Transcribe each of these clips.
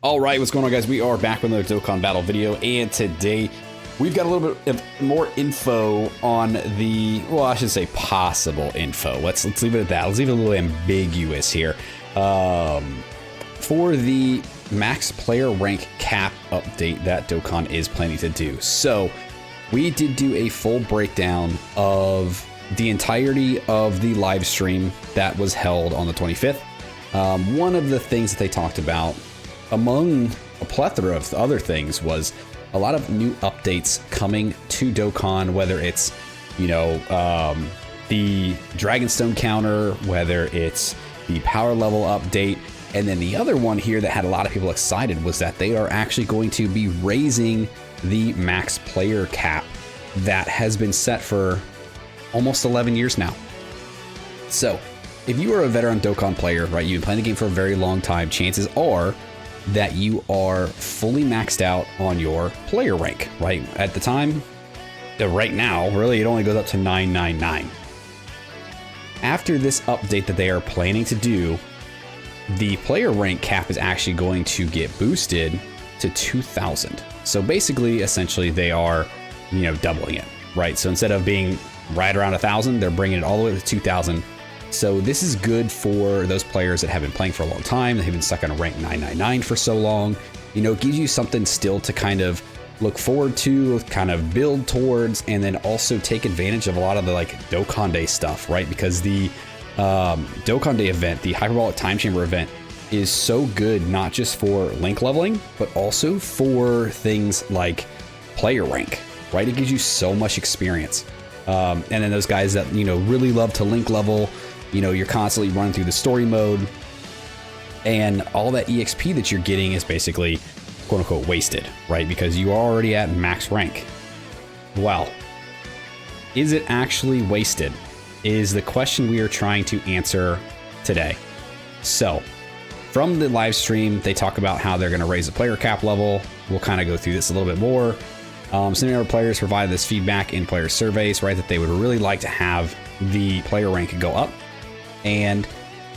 All right, what's going on, guys? We are back with another Dokkan Battle video, and today we've got a little bit of more info on the, well, I should say possible info. Let's leave it at that. Let's leave it a little ambiguous here. For the max player rank cap update that Dokkan is planning to do. So we did do a full breakdown of the entirety of the live stream that was held on the 25th. One of the things that they talked about, among a plethora of other things, was a lot of new updates coming to Dokkan, whether it's, the Dragonstone counter, whether it's the power level update. And then the other one here that had a lot of people excited was that they are actually going to be raising the max player cap that has been set for almost 11 years now. So if you are a veteran Dokkan player, right, you've been playing the game for a very long time, chances are that you are fully maxed out on your player rank, right? At the time, right now, really, it only goes up to 999. After this update that they are planning to do, the player rank cap is actually going to get boosted to 2,000. So basically, essentially, they are, doubling it, right? So instead of being right around 1,000, they're bringing it all the way to 2,000. So this is good for those players that have been playing for a long time. They've been stuck on a rank 999 for so long. It gives you something still to kind of look forward to, kind of build towards, and then also take advantage of a lot of the Dokkan Day stuff, right? Because the Dokkan Day event, the Hyperbolic Time Chamber event, is so good, not just for link leveling, but also for things like player rank, right? It gives you so much experience. And then those guys that, really love to link level, you're constantly running through the story mode, and all that EXP that you're getting is basically quote unquote wasted, right? Because you are already at max rank. Well, is it actually wasted? Is the question we are trying to answer today. So from the live stream, they talk about how they're going to raise the player cap level. We'll kind of go through this a little bit more. Some of our players provided this feedback in player surveys, right, that they would really like to have the player rank go up, and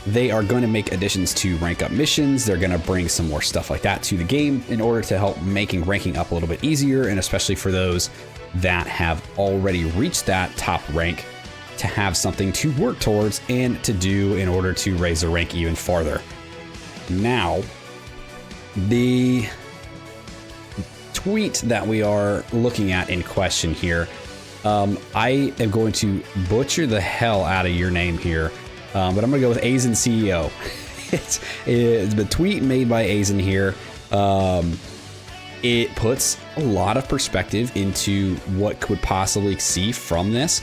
they are going to make additions to rank up missions. They're going to bring some more stuff like that to the game in order to help making ranking up a little bit easier, and especially for those that have already reached that top rank, to have something to work towards and to do in order to raise the rank even farther. Now, the tweet that we are looking at in question here, I am going to butcher the hell out of your name here, but I'm going to go with Aizen CEO. it's the tweet made by Aizen here. It puts a lot of perspective into what could possibly see from this.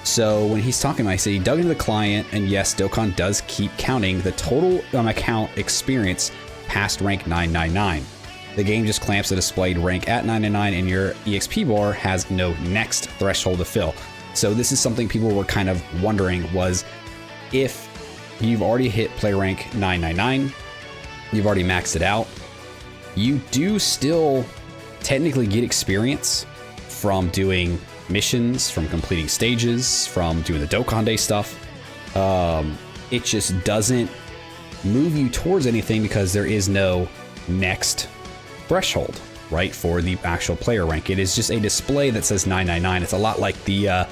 So when he's talking, I say he dug into the client, and yes, Dokkan does keep counting the total account experience past rank 999. The game just clamps the displayed rank at 999, and your EXP bar has no next threshold to fill. So this is something people were kind of wondering, was if you've already hit player rank 999, you've already maxed it out, you do still technically get experience from doing missions, from completing stages, from doing the Dokkan Day stuff. It just doesn't move you towards anything because there is no next threshold, right, for the actual player rank. It is just a display that says 999. It's a lot like the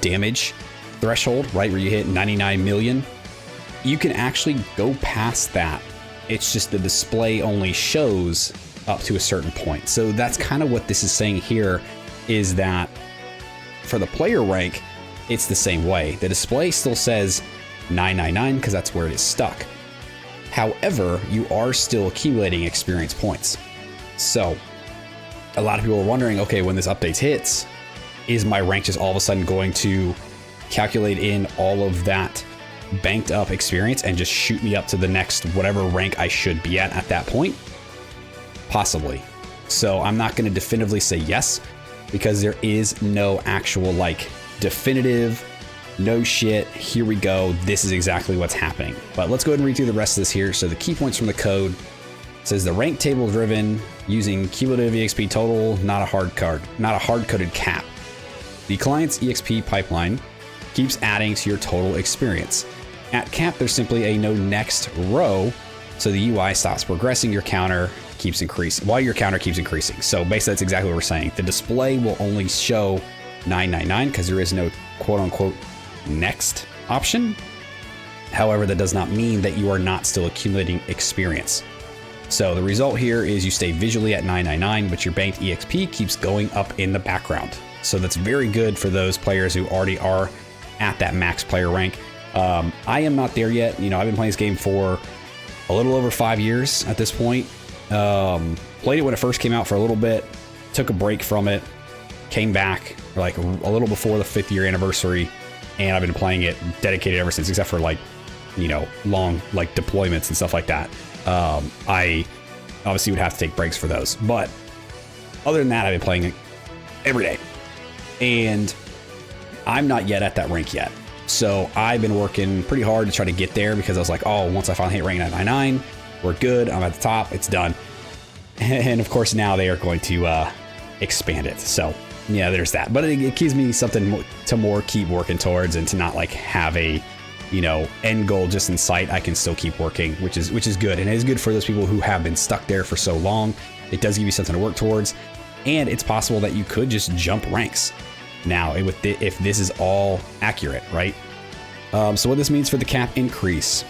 damage threshold, right, where you hit 99 million. You can actually go past that. It's just the display only shows up to a certain point. So that's kind of what this is saying here, is that for the player rank, it's the same way. The display still says 999 because that's where it is stuck. However, you are still accumulating experience points. So a lot of people are wondering, okay, when this update hits, is my rank just all of a sudden going to calculate in all of that banked up experience and just shoot me up to the next whatever rank I should be at that point? Possibly. So I'm not going to definitively say yes, because there is no actual definitive, no shit, here we go, this is exactly what's happening. But let's go ahead and read through the rest of this here. So the key points from the code says the rank table driven using cumulative EXP total, not a hard-coded cap. The client's EXP pipeline keeps adding to your total experience. At cap, there's simply a no next row, so the UI stops progressing your counter keeps increasing, while your counter keeps increasing. So basically that's exactly what we're saying. The display will only show 999 because there is no quote unquote next option. However, that does not mean that you are not still accumulating experience. So the result here is you stay visually at 999, but your banked EXP keeps going up in the background. So that's very good for those players who already are at that max player rank. I am not there yet. You know, I've been playing this game for a little over 5 years at this point. Played it when it first came out for a little bit, took a break from it, came back like a little before the 5th year anniversary, and I've been playing it dedicated ever since, except for like, you know, long like deployments and stuff like that. I obviously would have to take breaks for those, but other than that, I've been playing it every day, and I'm not yet at that rank yet. So I've been working pretty hard to try to get there because I was like, oh, once I finally hit rank 999, we're good. I'm at the top. It's done. And of course, now they are going to expand it. So yeah, there's that. But it gives me something to keep working towards, and to not like have a, you know, end goal just in sight. I can still keep working, which is good. And it is good for those people who have been stuck there for so long. It does give you something to work towards. And it's possible that you could just jump ranks now if this is all accurate, right? So what this means for the cap increase: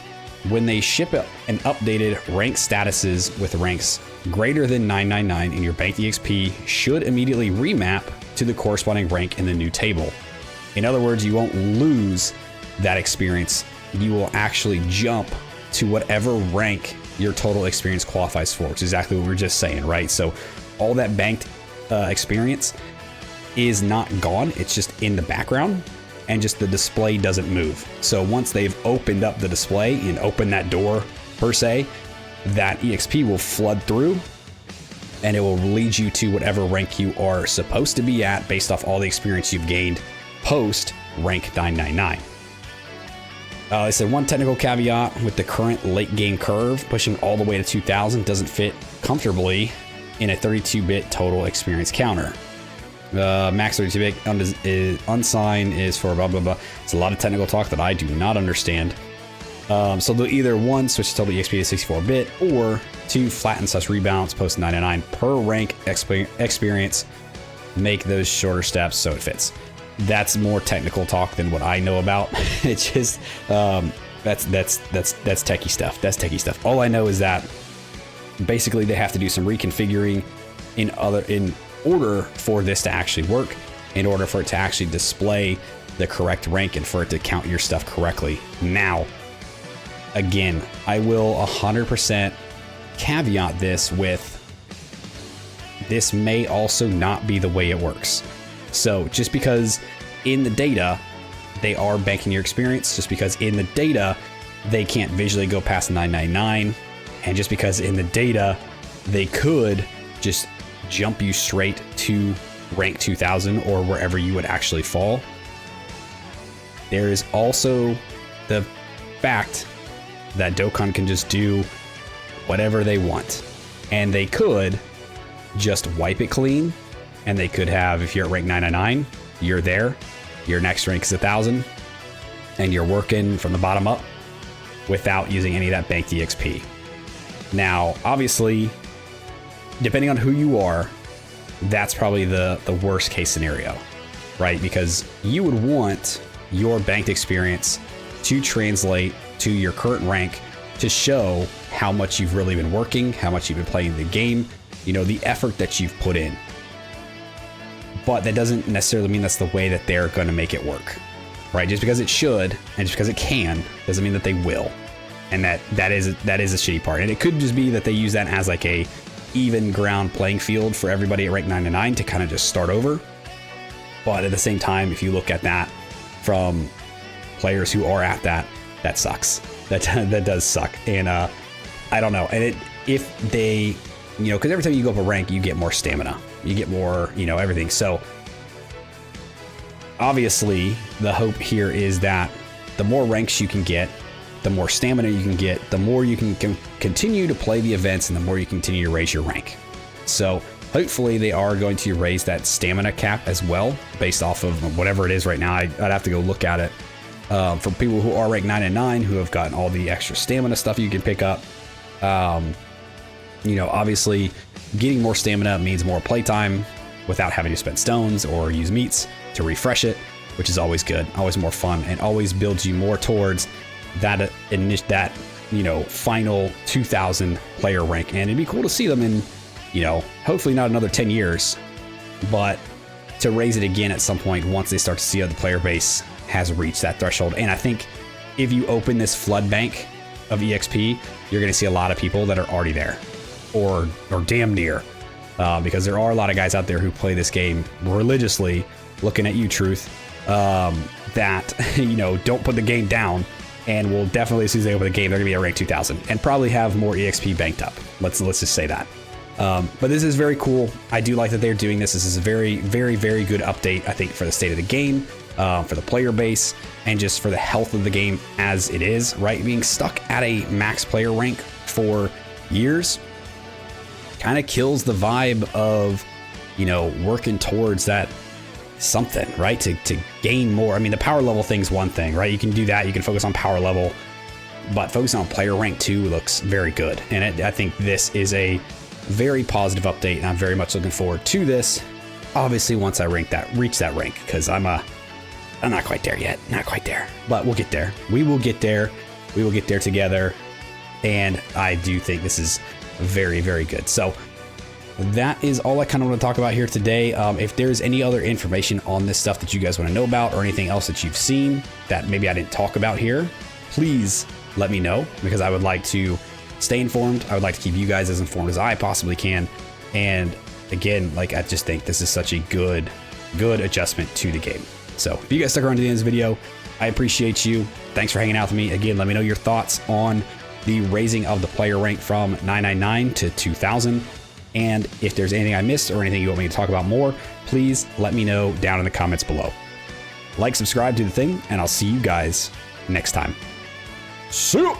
when they ship an updated rank statuses with ranks greater than 999 in your banked EXP should immediately remap to the corresponding rank in the new table. In other words, you won't lose that experience. You will actually jump to whatever rank your total experience qualifies for, which is exactly what we were just saying, right? So all that banked experience is not gone. It's just in the background, and just the display doesn't move. So once they've opened up the display and opened that door per se, that EXP will flood through, and it will lead you to whatever rank you are supposed to be at based off all the experience you've gained post rank 999. They said one technical caveat with the current late game curve pushing all the way to 2000 doesn't fit comfortably in a 32-bit total experience counter. Max 32-bit unsigned is for blah blah blah. It's a lot of technical talk that I do not understand. So they'll either one, switch the total EXP to 64-bit, or two, flatten such rebalance post 99 per rank experience. Make those shorter steps so it fits. That's more technical talk than what I know about. It's just that's techie stuff. That's techie stuff. All I know is that basically they have to do some reconfiguring in order for this to actually work, in order for it to actually display the correct rank and for it to count your stuff correctly. Now, again, I will 100% caveat this with, this may also not be the way it works. So just because in the data they are banking your experience, just because in the data they can't visually go past 999, and just because in the data they could just jump you straight to rank 2000 or wherever you would actually fall, there is also the fact that Dokkan can just do whatever they want, and they could just wipe it clean, and they could have, if you're at rank 999, you're there, your next rank is 1000, and you're working from the bottom up without using any of that banked EXP. Now, obviously, depending on who you are, that's probably the worst case scenario, right? Because you would want your banked experience to translate to your current rank, to show how much you've really been working, how much you've been playing the game, you know, the effort that you've put in. But that doesn't necessarily mean that's the way that they're going to make it work, right? Just because it should and just because it can doesn't mean that they will. And that is a shitty part. And it could just be that they use that as like a even ground playing field for everybody at rank 999 to kind of just start over. But at the same time, if you look at that from players who are at that sucks. That does suck. And I don't know. And if they, you know, because every time you go up a rank, you get more stamina, you get more, you know, everything. So obviously the hope here is that the more ranks you can get, the more stamina you can get, the more you can continue to play the events, and the more you continue to raise your rank. So hopefully they are going to raise that stamina cap as well, based off of whatever it is right now. I'd have to go look at it. For people who are rank 999, who have gotten all the extra stamina stuff you can pick up, You know, obviously getting more stamina means more playtime without having to spend stones or use meats to refresh it, which is always good, always more fun, and always builds you more towards that you know, final 2000 player rank. And it'd be cool to see them in, you know, hopefully not another 10 years, but to raise it again at some point once they start to see how the player base has reached that threshold. And I think if you open this flood bank of EXP, you're going to see a lot of people that are already there or damn near, because there are a lot of guys out there who play this game religiously, looking at you, Truth, that, you know, don't put the game down, and will definitely, as soon as they open the game, they're gonna be at rank 2000 and probably have more EXP banked up. Let's just say that. But this is very cool. I do like that they're doing this. This is a very, very, very good update, I think, for the state of the game, for the player base, and just for the health of the game as it is, right? Being stuck at a max player rank for years kind of kills the vibe of, you know, working towards that something, right? To gain more. I mean, the power level thing's one thing, right? You can do that. You can focus on power level, but focusing on player rank 2 looks very good. And I think this is a very positive update, and I'm very much looking forward to this. Obviously, once I reach that rank, because I'm not quite there yet, not quite there, but we'll get there. We will get there. We will get there together. And I do think this is very, very good. So that is all I kind of want to talk about here today. If there's any other information on this stuff that you guys want to know about, or anything else that you've seen that maybe I didn't talk about here, please let me know, because I would like to stay informed. I would like to keep you guys as informed as I possibly can. And again, like, I just think this is such a good adjustment to the game. So if you guys stuck around to the end of this video, I appreciate you. Thanks for hanging out with me. Again, let me know your thoughts on the raising of the player rank from 999 to 2000. And if there's anything I missed or anything you want me to talk about more, please let me know down in the comments below. Like, subscribe, do the thing, and I'll see you guys next time. See ya!